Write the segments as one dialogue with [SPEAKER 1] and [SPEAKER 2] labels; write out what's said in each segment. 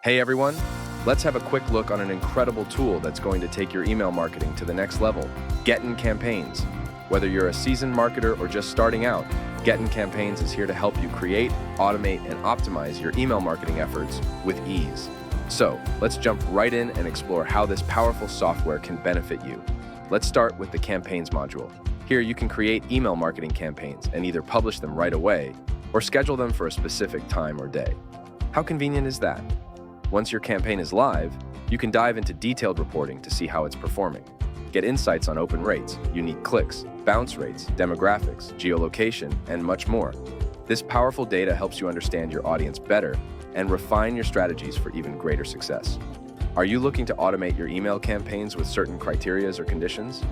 [SPEAKER 1] Hey everyone, let's have a quick look on an incredible tool that's going to take your email marketing to the next level, Getyn Campaigns. Whether you're a seasoned marketer or just starting out, Getyn Campaigns is here to help you create, automate, and optimize your email marketing efforts with ease. So, let's jump right in and explore how this powerful software can benefit you. Let's start with the Campaigns module. Here you can create email marketing campaigns and either publish them right away or schedule them for a specific time or day. How convenient is that? Once your campaign is live, you can dive into detailed reporting to see how it's performing. Get insights on open rates, unique clicks, bounce rates, demographics, geolocation, and much more. This powerful data helps you understand your audience better and refine your strategies for even greater success. Are you looking to automate your email campaigns with certain criteria or conditions?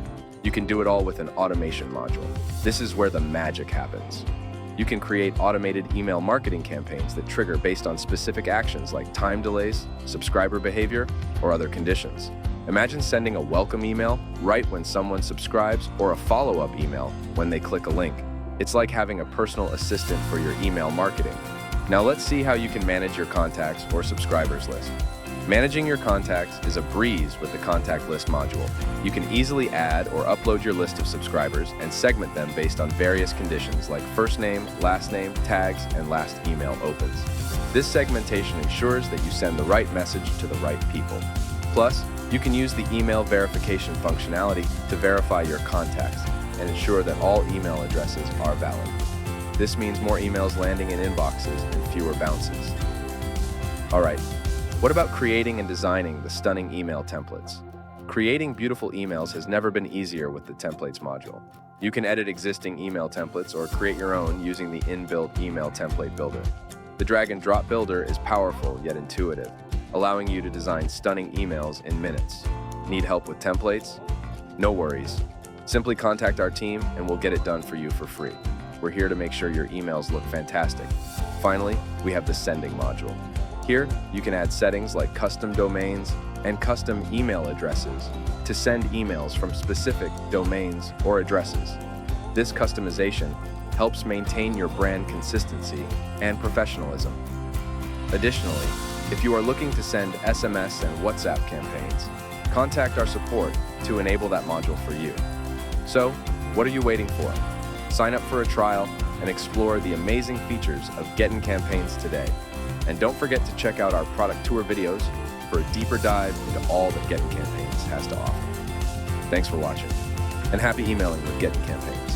[SPEAKER 1] You can do it all with an automation module. This is where the magic happens. You can create automated email marketing campaigns that trigger based on specific actions like time delays, subscriber behavior, or other conditions. Imagine sending a welcome email right when someone subscribes or a follow-up email when they click a link. It's like having a personal assistant for your email marketing. Now let's see how you can manage your contacts or subscribers list. Managing your contacts is a breeze with the contact list module. You can easily add or upload your list of subscribers and segment them based on various conditions like first name, tags, and last email opens. This segmentation ensures that you send the right message to the right people. Plus, you can use the email verification functionality to verify your contacts and ensure that all email addresses are valid. This means more emails landing in inboxes and fewer bounces. All right. What about creating and designing the stunning email templates? Creating beautiful emails has never been easier with the Templates module. You can edit existing email templates or create your own using the inbuilt email template builder. The drag and drop builder is powerful yet intuitive, allowing you to design stunning emails in minutes. Need help with templates? No worries. Simply contact our team and we'll get it done for you for free. We're here to make sure your emails look fantastic. Finally, we have the sending module. Here, you can add settings like custom domains and custom email addresses to send emails from specific domains or addresses. This customization helps maintain your brand consistency and professionalism. Additionally, if you are looking to send SMS and WhatsApp campaigns, contact our support to enable that module for you. So, what are you waiting for? Sign up for a trial and explore the amazing features of Getyn Campaigns today. And don't forget to check out our product tour videos for a deeper dive into all that Getyn Campaigns has to offer. Thanks for watching, and happy emailing with Getyn Campaigns.